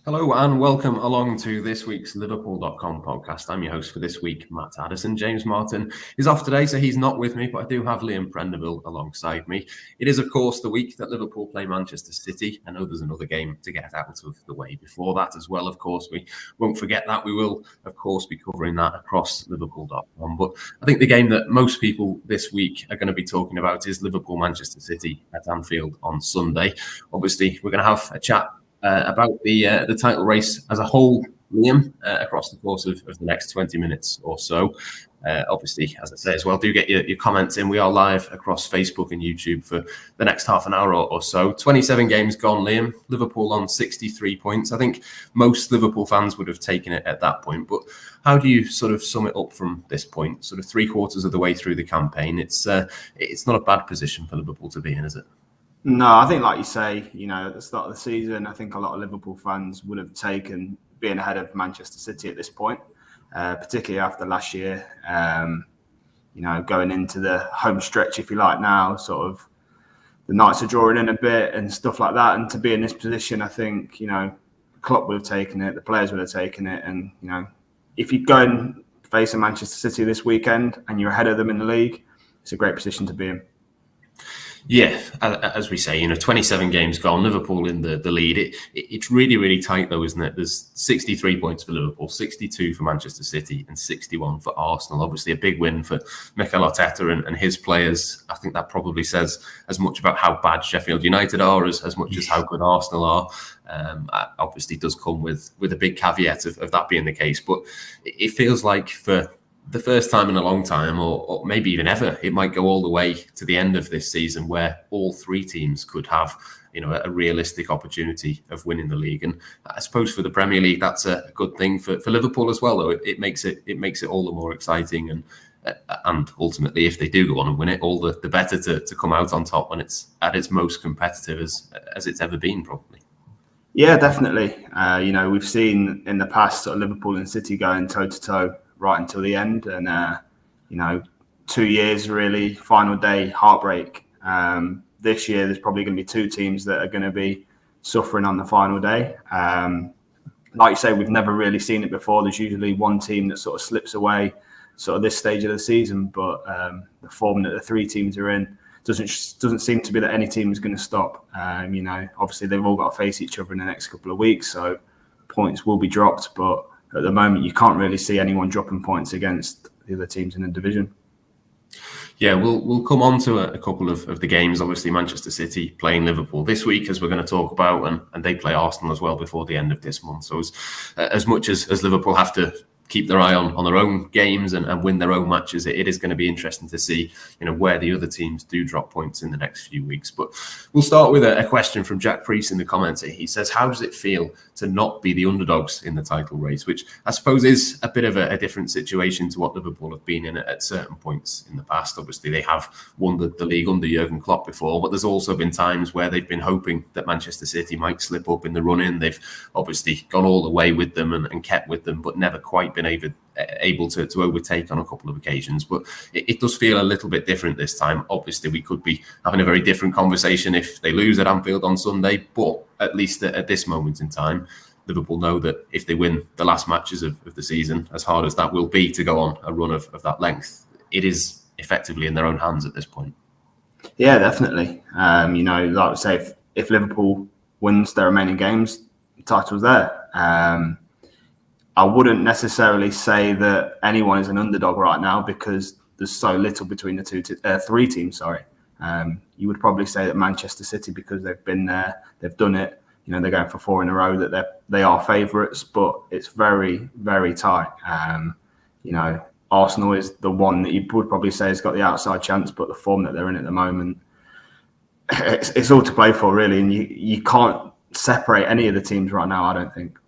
Hello and welcome along to this week's Liverpool.com podcast. I'm your host for this week, Matt Addison. James Martin is off today, so he's not with me, but I do have Liam Prendeville alongside me. It is, of course, the week that Liverpool play Manchester City. I know there's another game to get out of the way before that as well, of course. We won't forget that. We will, of course, be covering that across Liverpool.com. But I think the game that most people this week are going to be talking about is Liverpool-Manchester City at Anfield on Sunday. Obviously, we're going to have a chat about the title race as a whole, Liam, across the course of the next 20 minutes or so. Obviously, as I say as well, do get your comments in. We are live across Facebook and YouTube for the next half an hour or so. 27 games gone, Liam. Liverpool on 63 points. I think most Liverpool fans would have taken it at that point. But how do you sort of sum it up from this point? Sort of 3/4 of the way through the campaign. It's not a bad position for Liverpool to be in, is it? No, I think, like you say, at the start of the season, I think a lot of Liverpool fans would have taken being ahead of Manchester City at this point, particularly after last year. Going into the home stretch, if you like, now, sort of the nights are drawing in a bit and stuff like that. And to be in this position, I think, Klopp would have taken it, the players would have taken it. And, if you go and face a Manchester City this weekend and you're ahead of them in the league, it's a great position to be in. Yeah, as we say, 27 games gone, Liverpool in the lead. It's really, really tight though, isn't it? There's 63 points for Liverpool, 62 for Manchester City and 61 for Arsenal. Obviously a big win for Mikel Arteta and his players. I think that probably says as much about how bad Sheffield United are as much as how good Arsenal are. Obviously does come with a big caveat of that being the case. But it feels like for the first time in a long time, or maybe even ever, it might go all the way to the end of this season where all three teams could have, a realistic opportunity of winning the league. And I suppose for the Premier League, that's a good thing for Liverpool as well, though. It makes it all the more exciting. And ultimately, if they do go on and win it, all the better to come out on top when it's at its most competitive as it's ever been, probably. Yeah, definitely. We've seen in the past sort of Liverpool and City going toe-to-toe right until the end, and 2 years really, final day heartbreak. This year there's probably going to be two teams that are going to be suffering on the final day. Like you say, we've never really seen it before. There's usually one team that sort of slips away sort of this stage of the season, but the form that the three teams are in doesn't seem to be that any team is going to stop. Obviously they've all got to face each other in the next couple of weeks, so points will be dropped, but at the moment, you can't really see anyone dropping points against the other teams in the division. Yeah, we'll come on to a couple of the games. Obviously, Manchester City playing Liverpool this week, as we're going to talk about, and they play Arsenal as well before the end of this month. So as much as Liverpool have to keep their eye on their own games and win their own matches, it is going to be interesting to see, where the other teams do drop points in the next few weeks. But we'll start with a question from Jack Priest in the comments. He says, how does it feel to not be the underdogs in the title race? Which I suppose is a bit of a different situation to what Liverpool have been in at certain points in the past. Obviously, they have won the league under Jurgen Klopp before, but there's also been times where they've been hoping that Manchester City might slip up in the run-in. They've obviously gone all the way with them and kept with them, but never quite been able to overtake on a couple of occasions. But it does feel a little bit different this time. Obviously, we could be having a very different conversation if they lose at Anfield on Sunday, but at least at this moment in time, Liverpool know that if they win the last matches of the season, as hard as that will be to go on a run of that length, it is effectively in their own hands at this point. Yeah, definitely. Like I say, if Liverpool wins their remaining games, the title's there. I wouldn't necessarily say that anyone is an underdog right now because there's so little between the three teams. You would probably say that Manchester City, because they've been there, they've done it. They're going for 4 in a row, that they are favourites, but it's very, very tight. Arsenal is the one that you would probably say has got the outside chance, but the form that they're in at the moment, it's all to play for, really. And you can't separate any of the teams right now, I don't think.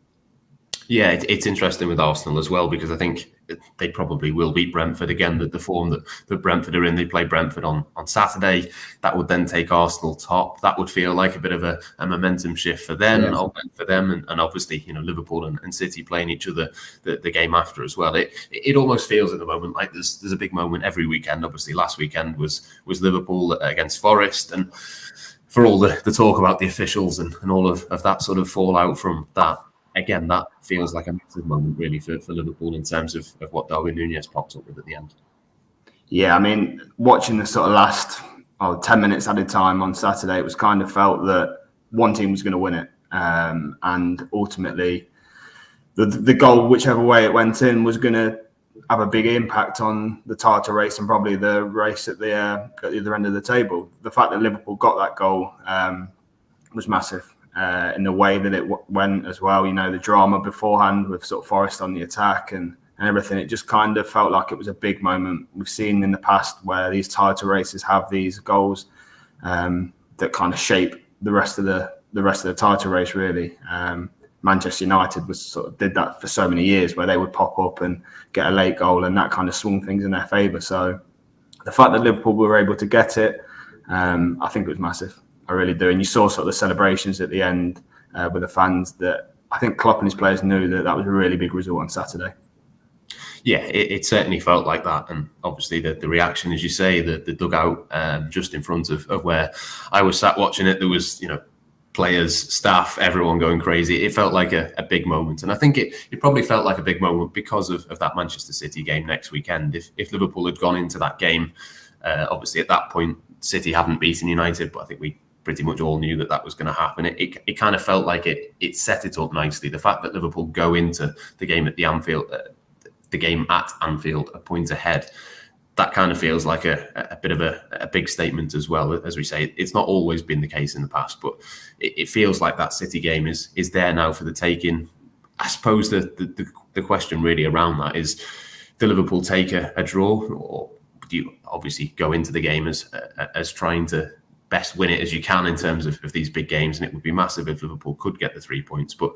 Yeah, it's interesting with Arsenal as well, because I think they probably will beat Brentford again. The form that Brentford are in, they play Brentford on Saturday. That would then take Arsenal top. That would feel like a bit of a momentum shift for them, and obviously Liverpool and City playing each other the game after as well. It almost feels at the moment like there's a big moment every weekend. Obviously, last weekend was Liverpool against Forest, and for all the talk about the officials and all of that sort of fallout from that, again, that feels like a massive moment really for Liverpool in terms of what Darwin Núñez popped up with at the end. Yeah, I mean, watching the sort of last 10 minutes added time on Saturday, it was kind of felt that one team was going to win it. And ultimately, the goal, whichever way it went in, was going to have a big impact on the title race and probably the race at the other end of the table. The fact that Liverpool got that goal was massive in the way that it went as well. You know, the drama beforehand with sort of Forest on the attack and everything. It just kind of felt like it was a big moment. We've seen in the past where these title races have these goals that kind of shape the rest of the title race, really. Manchester United did that for so many years, where they would pop up and get a late goal, and that kind of swung things in their favour. So the fact that Liverpool were able to get it, I think it was massive. I really do. And you saw sort of the celebrations at the end with the fans. That I think Klopp and his players knew that was a really big result on Saturday. Yeah, it certainly felt like that. And obviously the reaction, as you say, the dugout just in front of where I was sat watching it, there was, players, staff, everyone going crazy. It felt like a big moment. And I think it probably felt like a big moment because of that Manchester City game next weekend. If Liverpool had gone into that game, obviously at that point, City hadn't beaten United, but I think we pretty much all knew that was going to happen. It kind of felt like it set it up nicely. The fact that Liverpool go into the game at Anfield a point ahead, that kind of feels like a bit of a big statement as well. As we say, it's not always been the case in the past, but it feels like that City game is there now for the taking. I suppose the question really around that is, do Liverpool take a draw, or do you obviously go into the game as trying to best win it as you can in terms of these big games? And it would be massive if Liverpool could get the 3 points. But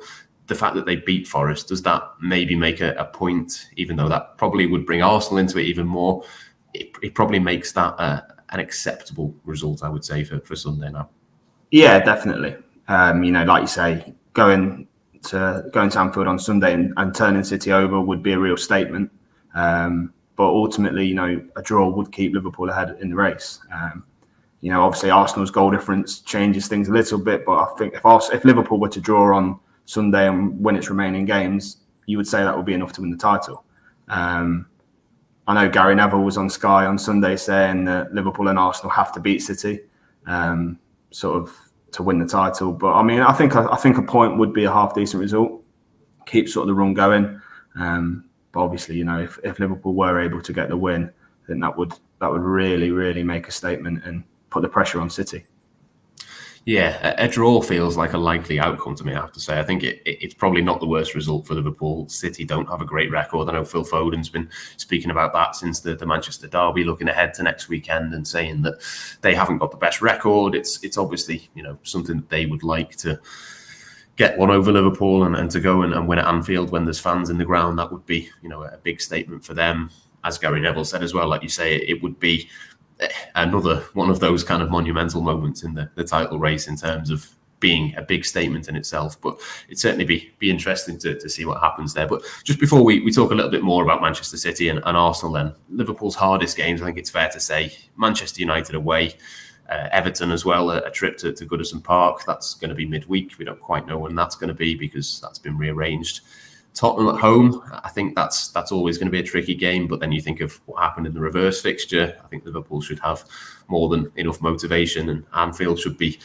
the fact that they beat Forest, does that maybe make a point, even though that probably would bring Arsenal into it even more? It probably makes that an acceptable result, I would say, for Sunday now. Yeah, definitely. Like you say, going to Anfield on Sunday and turning City over would be a real statement. But ultimately, a draw would keep Liverpool ahead in the race. Obviously Arsenal's goal difference changes things a little bit, but I think if Liverpool were to draw on Sunday and win its remaining games, you would say that would be enough to win the title. I know Gary Neville was on Sky on Sunday saying that Liverpool and Arsenal have to beat City, sort of to win the title. But I mean, I think a point would be a half decent result, keep sort of the run going. But obviously, if Liverpool were able to get the win, then that would really, really make a statement and put the pressure on City. Yeah, a draw feels like a likely outcome to me, I have to say. I think it's probably not the worst result for Liverpool. City don't have a great record. I know Phil Foden's been speaking about that since the Manchester derby, looking ahead to next weekend and saying that they haven't got the best record. It's obviously, something that they would like to get one over Liverpool and to go and win at Anfield when there's fans in the ground. That would be, a big statement for them. As Gary Neville said as well, like you say, it would be another one of those kind of monumental moments in the title race in terms of being a big statement in itself. But it'd certainly be interesting to see what happens there. But just before we talk a little bit more about Manchester City and Arsenal, then Liverpool's hardest games, I think it's fair to say, Manchester United away, Everton as well, a trip to Goodison Park. That's going to be midweek. We don't quite know when that's going to be because that's been rearranged. Tottenham at home, I think that's always going to be a tricky game. But then you think of what happened in the reverse fixture. I think Liverpool should have more than enough motivation, and Anfield should be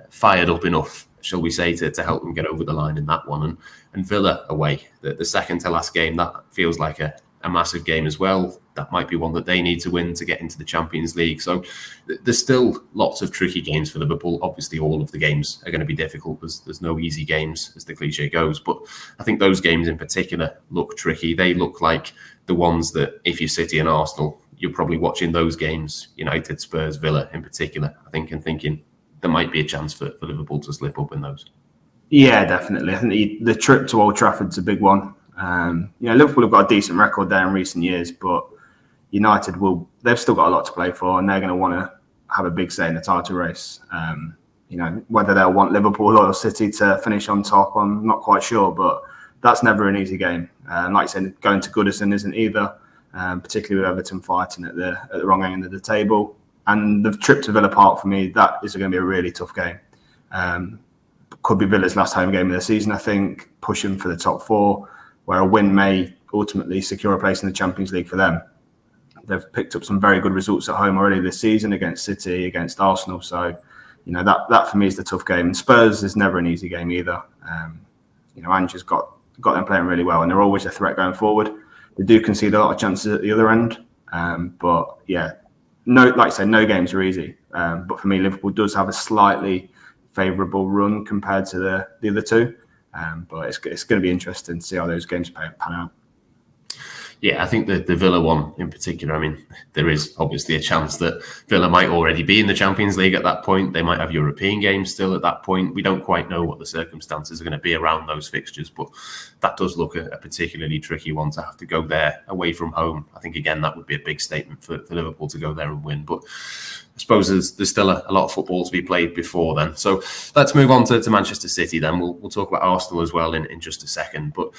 fired up enough, shall we say, to help them get over the line in that one. And Villa away, the second to last game, that feels like a massive game as well. That might be one that they need to win to get into the Champions League. So there's still lots of tricky games for Liverpool. Obviously, all of the games are going to be difficult. There's no easy games, as the cliche goes. But I think those games in particular look tricky. They look like the ones that, if you're City and Arsenal, you're probably watching those games, United, Spurs, Villa in particular, I think, and thinking there might be a chance for Liverpool to slip up in those. Yeah, definitely. I think the trip to Old Trafford's a big one. Liverpool have got a decent record there in recent years, but United they've still got a lot to play for, and they're going to want to have a big say in the title race. Whether they'll want Liverpool or City to finish on top, I'm not quite sure, but that's never an easy game. Like I said, going to Goodison isn't either, particularly with Everton fighting at the wrong end of the table. And the trip to Villa Park, for me, that is going to be a really tough game. could be Villa's last home game of the season, I think, pushing for the top 4, where a win may ultimately secure a place in the Champions League for them. They've picked up some very good results at home already this season against City, against Arsenal. So, that for me is the tough game. And Spurs is never an easy game either. Ange's got them playing really well, and they're always a threat going forward. They do concede a lot of chances at the other end. But yeah, like I say, no games are easy. But for me, Liverpool does have a slightly favourable run compared to the other two. But it's going to be interesting to see how those games pan out. Yeah, I think the Villa one in particular, I mean, there is obviously a chance that Villa might already be in the Champions League at that point. They might have European games still at that point. We don't quite know what the circumstances are going to be around those fixtures, but that does look a particularly tricky one to have to go there away from home. I think, again, that would be a big statement for Liverpool to go there and win. But I suppose there's still a lot of football to be played before then. So let's move on to Manchester City then. We'll talk about Arsenal as well in just a second. But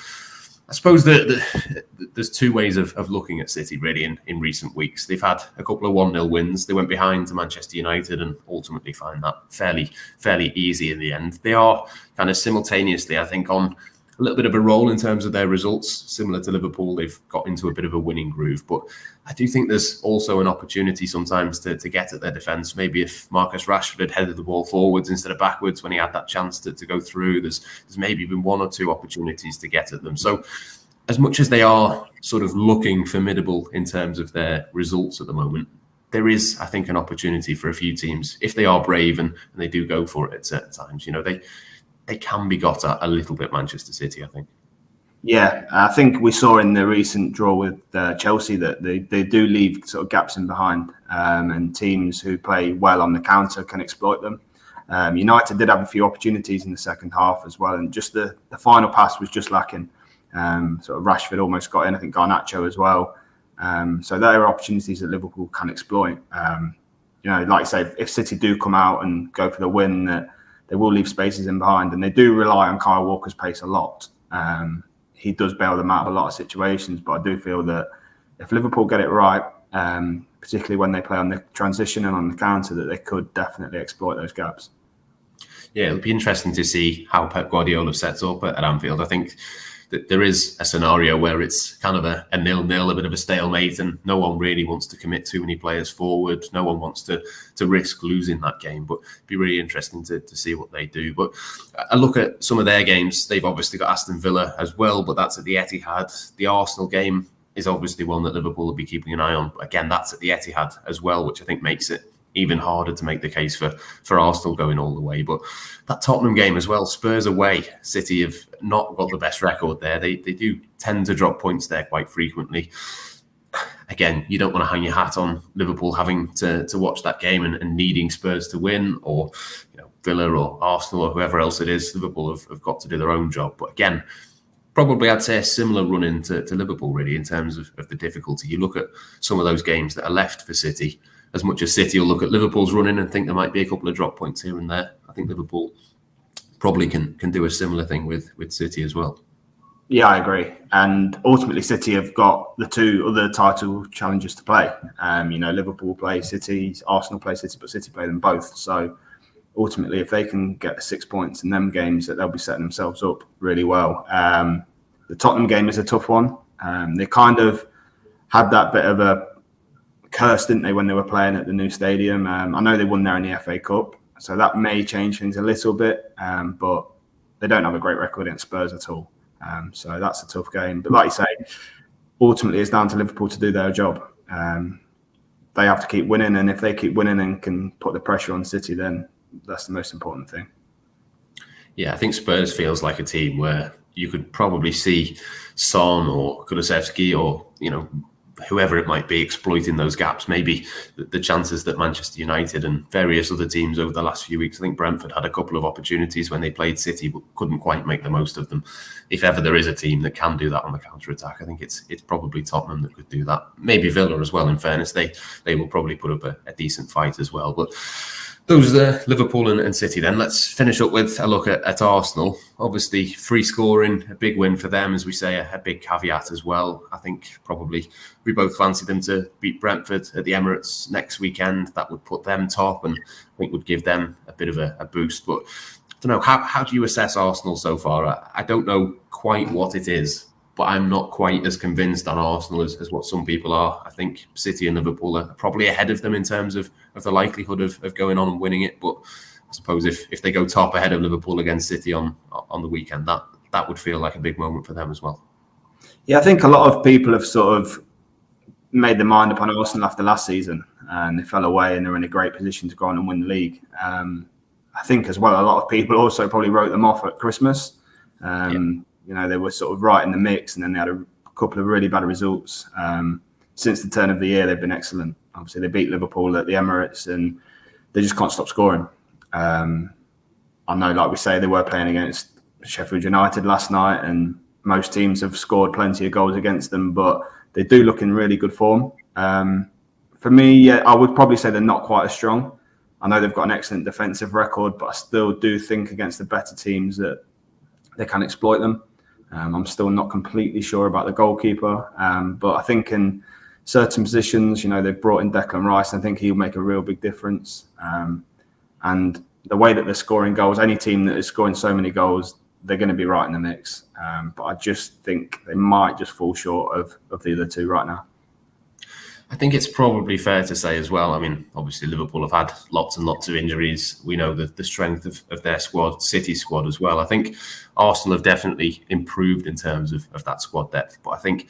I suppose there's two ways of looking at City really in recent weeks. They've had a couple of 1-0 wins. They went behind to Manchester United and ultimately find that fairly easy in the end. They are kind of simultaneously, I think, on a little bit of a roll in terms of their results. Similar to Liverpool, they've got into a bit of a winning groove. But I do think there's also an opportunity sometimes to get at their defence. Maybe if Marcus Rashford had headed the ball forwards instead of backwards when he had that chance to go through, there's maybe been one or two opportunities to get at them. So as much as they are sort of looking formidable in terms of their results at the moment, there is, I think, an opportunity for a few teams, if they are brave and they do go for it at certain times. They can be got at a little bit, Manchester City, I think. Yeah, I think we saw in the recent draw with Chelsea that they do leave sort of gaps in behind, and teams who play well on the counter can exploit them. United did have a few opportunities in the second half as well, and just the final pass was just lacking. Sort of Rashford almost got in, I think Garnacho as well. So there are opportunities that Liverpool can exploit. Like I say, if City do come out and go for the win, they will leave spaces in behind, and they do rely on Kyle Walker's pace a lot. He does bail them out of a lot of situations, but I do feel that if Liverpool get it right, particularly when they play on the transition and on the counter, that they could definitely exploit those gaps. Yeah, it'll be interesting to see how Pep Guardiola sets up at Anfield. I think that there is a scenario where it's kind of a 0-0, a bit of a stalemate, and no one really wants to commit too many players forward. No one wants to risk losing that game, but it'd be really interesting to see what they do. But I look at some of their games. They've obviously got Aston Villa as well, but that's at the Etihad. The Arsenal game is obviously one that Liverpool will be keeping an eye on. But again, that's at the Etihad as well, which I think makes it even harder to make the case for Arsenal going all the way. But that Tottenham game as well, Spurs away, City have not got the best record there. They do tend to drop points there quite frequently. Again, you don't want to hang your hat on Liverpool having to watch that game and needing Spurs to win, or Villa or Arsenal or whoever else it is. Liverpool have got to do their own job. But again, probably I'd say a similar run-in to Liverpool really in terms of the difficulty. You look at some of those games that are left for City, as much as City will look at Liverpool's running and think there might be a couple of drop points here and there, I think Liverpool probably can do a similar thing with City as well. Yeah, I agree. And ultimately, City have got the two other title challenges to play. Liverpool play City, Arsenal play City, but City play them both. So ultimately, if they can get 6 points in them games, that they'll be setting themselves up really well. The Tottenham game is a tough one. They kind of had that bit of a curse, didn't they, when they were playing at the new stadium? I know they won there in the FA Cup, so that may change things a little bit, but they don't have a great record against Spurs at all. So that's a tough game. But like you say, ultimately it's down to Liverpool to do their job. They have to keep winning, and if they keep winning and can put the pressure on City, then that's the most important thing. Yeah, I think Spurs feels like a team where you could probably see Son or Kulusevski or, whoever it might be exploiting those gaps. Maybe the chances that Manchester United and various other teams over the last few weeks, I think Brentford had a couple of opportunities when they played City but couldn't quite make the most of them. If ever there is a team that can do that on the counter-attack, I think it's probably Tottenham that could do that. Maybe Villa as well, in fairness. They will probably put up a decent fight as well. But those are Liverpool and City then. Let's finish up with a look at Arsenal. Obviously, free scoring, a big win for them, as we say, a big caveat as well. I think probably we both fancy them to beat Brentford at the Emirates next weekend. That would put them top and I think would give them a bit of a boost. But don't know, how do you assess Arsenal so far? I don't know quite what it is, but I'm not quite as convinced on Arsenal as what some people are. I think City and Liverpool are probably ahead of them in terms of the likelihood of going on and winning it. But I suppose if they go top ahead of Liverpool against City on the weekend, that would feel like a big moment for them as well. Yeah, I think a lot of people have sort of made their mind up on Arsenal after last season, and they fell away and they're in a great position to go on and win the league. I think as well, a lot of people also probably wrote them off at Christmas. They were sort of right in the mix, and then they had a couple of really bad results. Since the turn of the year, they've been excellent. Obviously, they beat Liverpool at the Emirates, and they just can't stop scoring. I know, like we say, they were playing against Sheffield United last night, and most teams have scored plenty of goals against them, but they do look in really good form. For me, I would probably say they're not quite as strong. I know they've got an excellent defensive record, but I still do think against the better teams that they can exploit them. I'm still not completely sure about the goalkeeper, but I think in certain positions, they've brought in Declan Rice, and I think he'll make a real big difference. And the way that they're scoring goals, any team that is scoring so many goals, they're going to be right in the mix. But I just think they might just fall short of the other two right now. I think it's probably fair to say as well, I mean, obviously Liverpool have had lots and lots of injuries. We know the strength of their squad, City squad as well. I think Arsenal have definitely improved in terms of that squad depth, but I think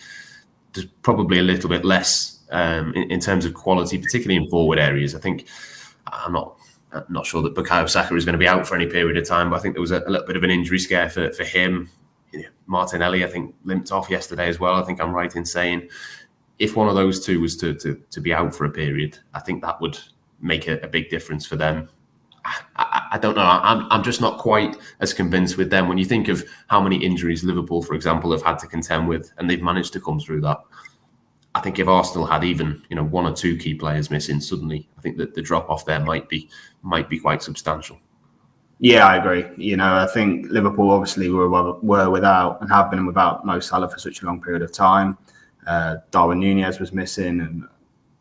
there's probably a little bit less in terms of quality, particularly in forward areas. I think I'm not sure that Bukayo Saka is going to be out for any period of time, but I think there was a little bit of an injury scare for him. Martinelli, I think, limped off yesterday as well. I think I'm right in saying if one of those two was to be out for a period, I think that would make a big difference for them. I don't know. I'm just not quite as convinced with them. When you think of how many injuries Liverpool, for example, have had to contend with, and they've managed to come through that, I think if Arsenal had even one or two key players missing, suddenly I think that the drop off there might be quite substantial. Yeah, I agree. I think Liverpool obviously were without and have been without Mo Salah for such a long period of time. Darwin Núñez was missing, and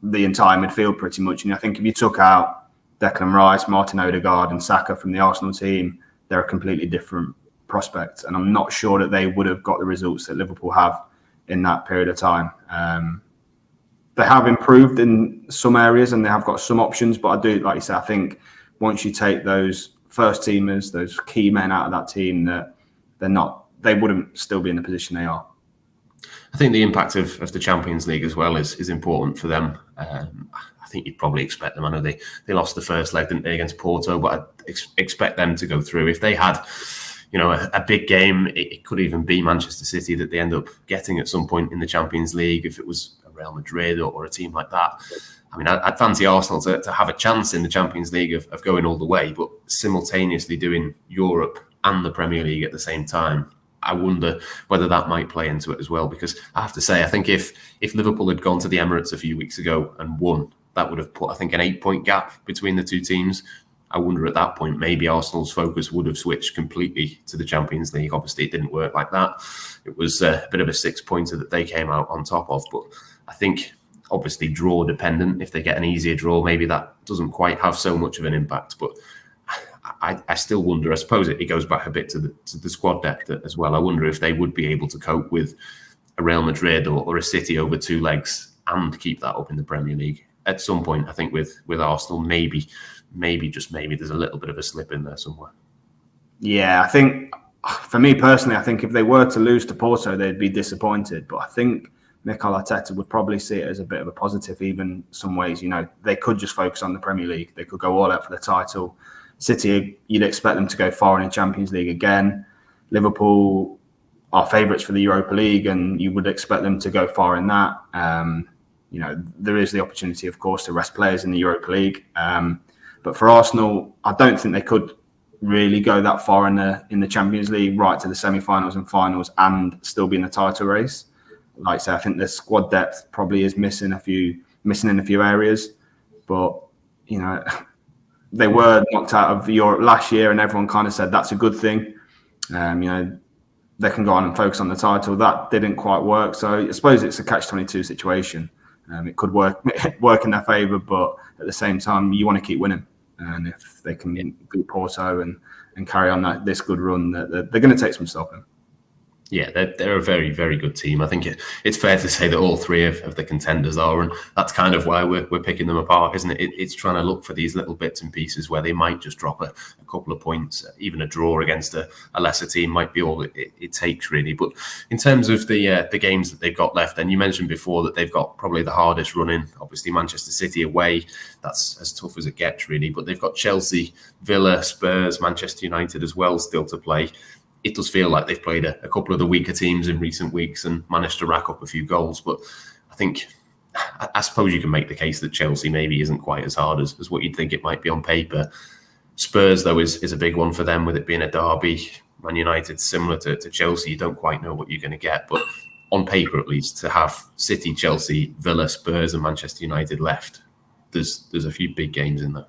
the entire midfield pretty much. And I think if you took out Declan Rice, Martin Odegaard, and Saka from the Arsenal team, they're a completely different prospect. And I'm not sure that they would have got the results that Liverpool have in that period of time. They have improved in some areas and they have got some options, but I do, like you said, I think once you take those first teamers, those key men out of that team, that they wouldn't still be in the position they are. I think the impact of the Champions League as well is important for them. I think you'd probably expect them. I know they lost the first leg, didn't they, against Porto, but I expect them to go through. If they had a big game, it could even be Manchester City that they end up getting at some point in the Champions League. If it was a Real Madrid or a team like that, I mean, I'd fancy Arsenal to have a chance in the Champions League of going all the way, but simultaneously doing Europe and the Premier League at the same time. I wonder whether that might play into it as well, because I have to say, I think if Liverpool had gone to the Emirates a few weeks ago and won, that would have put, I think, an 8-point gap between the two teams. I wonder at that point, maybe Arsenal's focus would have switched completely to the Champions League. Obviously, it didn't work like that. It was a bit of a 6-pointer that they came out on top of. But I think, obviously, draw dependent. If they get an easier draw, maybe that doesn't quite have so much of an impact. But I still wonder, I suppose it goes back a bit to the squad depth as well. I wonder if they would be able to cope with a Real Madrid or a City over 2 legs and keep that up in the Premier League. At some point, I think with Arsenal, maybe there's a little bit of a slip in there somewhere. Yeah, I think for me personally, I think if they were to lose to Porto, they'd be disappointed. But I think Mikel Arteta would probably see it as a bit of a positive, even some ways. They could just focus on the Premier League. They could go all out for the title. City, you'd expect them to go far in the Champions League again. Liverpool are favourites for the Europa League, and you would expect them to go far in that. There is the opportunity, of course, to rest players in the Europa League. But for Arsenal, I don't think they could really go that far in the Champions League, right to the semi-finals and finals, and still be in the title race. Like I say, I think the squad depth probably is missing in a few areas. But they were knocked out of Europe last year, and everyone kind of said that's a good thing. They can go on and focus on the title. That didn't quite work. So I suppose it's a catch-22 situation. It could work in their favour, but at the same time, you want to keep winning. And if they can beat Porto and carry on this good run, they're going to take some stopping. Yeah, they're a very, very good team. I think it's fair to say that all three of the contenders are, and that's kind of why we're picking them apart, isn't it? It's trying to look for these little bits and pieces where they might just drop a couple of points. Even a draw against a lesser team might be all it takes, really. But in terms of the games that they've got left, and you mentioned before that they've got probably the hardest run in. Obviously, Manchester City away, that's as tough as it gets, really. But they've got Chelsea, Villa, Spurs, Manchester United as well still to play. It does feel like they've played a couple of the weaker teams in recent weeks and managed to rack up a few goals. But I suppose you can make the case that Chelsea maybe isn't quite as hard as what you'd think it might be on paper. Spurs, though, is a big one for them, with it being a derby. Man United, similar to Chelsea, you don't quite know what you're going to get. But on paper, at least, to have City, Chelsea, Villa, Spurs and Manchester United left, there's a few big games in there.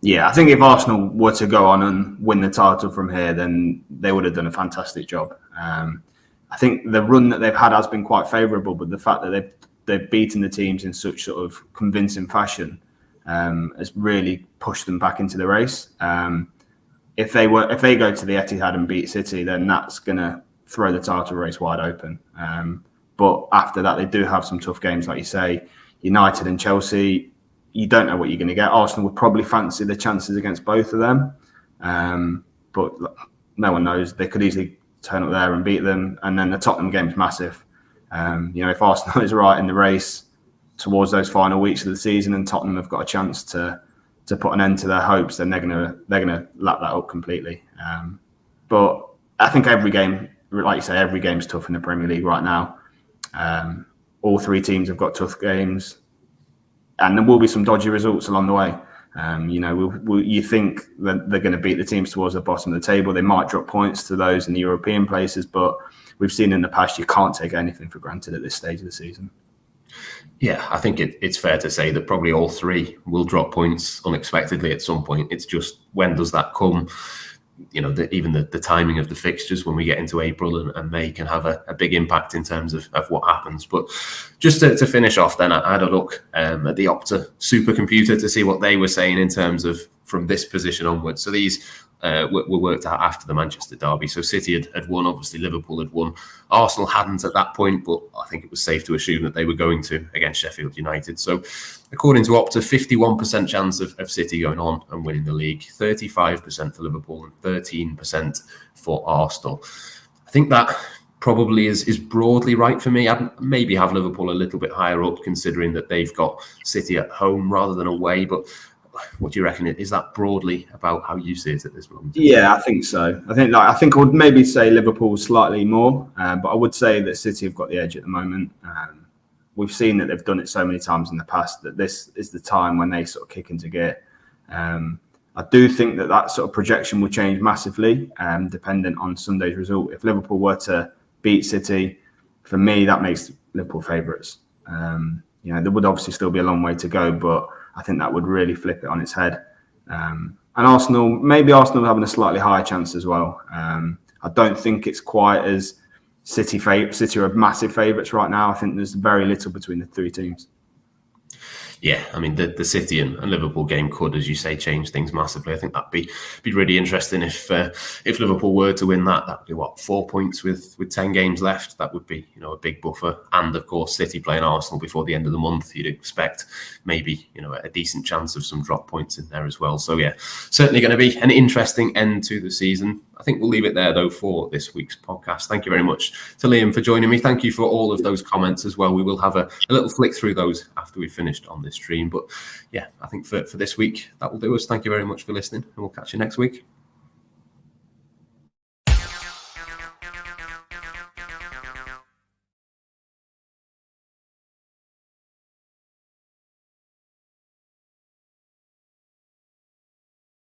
Yeah, I think if Arsenal were to go on and win the title from here, then they would have done a fantastic job. I think the run that they've had has been quite favourable, but the fact that they've beaten the teams in such sort of convincing fashion has really pushed them back into the race. If they go to the Etihad and beat City, then that's going to throw the title race wide open. But after that, they do have some tough games, like you say, United and Chelsea. You don't know what you're going to get. Arsenal would probably fancy the chances against both of them. But no one knows. They could easily turn up there and beat them. And then the Tottenham game is massive. If Arsenal is right in the race towards those final weeks of the season and Tottenham have got a chance to put an end to their hopes, then they're gonna lap that up completely. But I think every game, like you say, every game's tough in the Premier League right now. All three teams have got tough games. And there will be some dodgy results along the way. You think that they're going to beat the teams towards the bottom of the table. They might drop points to those in the European places, but we've seen in the past you can't take anything for granted at this stage of the season. Yeah, I think it's fair to say that probably all three will drop points unexpectedly at some point. It's just, when does that come? Even the timing of the fixtures when we get into April and May can have a big impact in terms of what happens. But just to finish off then, I had a look at the Opta supercomputer to see what they were saying in terms of from this position onwards. So these were worked out after the Manchester derby. So City had won, obviously Liverpool had won. Arsenal hadn't at that point, but I think it was safe to assume that they were going to against Sheffield United. So according to Opta, 51% chance of City going on and winning the league, 35% for Liverpool and 13% for Arsenal. I think that probably is broadly right for me. I'd maybe have Liverpool a little bit higher up, considering that they've got City at home rather than away. But what do you reckon? Is that broadly about how you see it at this moment? Yeah, I think so. I think I would maybe say Liverpool slightly more, but I would say that City have got the edge at the moment. We've seen that they've done it so many times in the past that this is the time when they sort of kick into gear. I do think that sort of projection will change massively, dependent on Sunday's result. If Liverpool were to beat City, for me, that makes Liverpool favourites. There would obviously still be a long way to go, but I think that would really flip it on its head. And Arsenal having a slightly higher chance as well. I don't think it's quite as City are massive favourites right now. I think there's very little between the three teams. Yeah, I mean, the City and Liverpool game could, as you say, change things massively. I think that'd be really interesting if Liverpool were to win that. That'd be 4 points with 10 games left. That would be a big buffer. And of course, City playing Arsenal before the end of the month, you'd expect maybe a decent chance of some drop points in there as well. So yeah, certainly going to be an interesting end to the season. I think we'll leave it there, though, for this week's podcast. Thank you very much to Liam for joining me. Thank you for all of those comments as well. We will have a little flick through those after we've finished on this stream. But yeah, I think for this week, that will do us. Thank you very much for listening, and we'll catch you next week.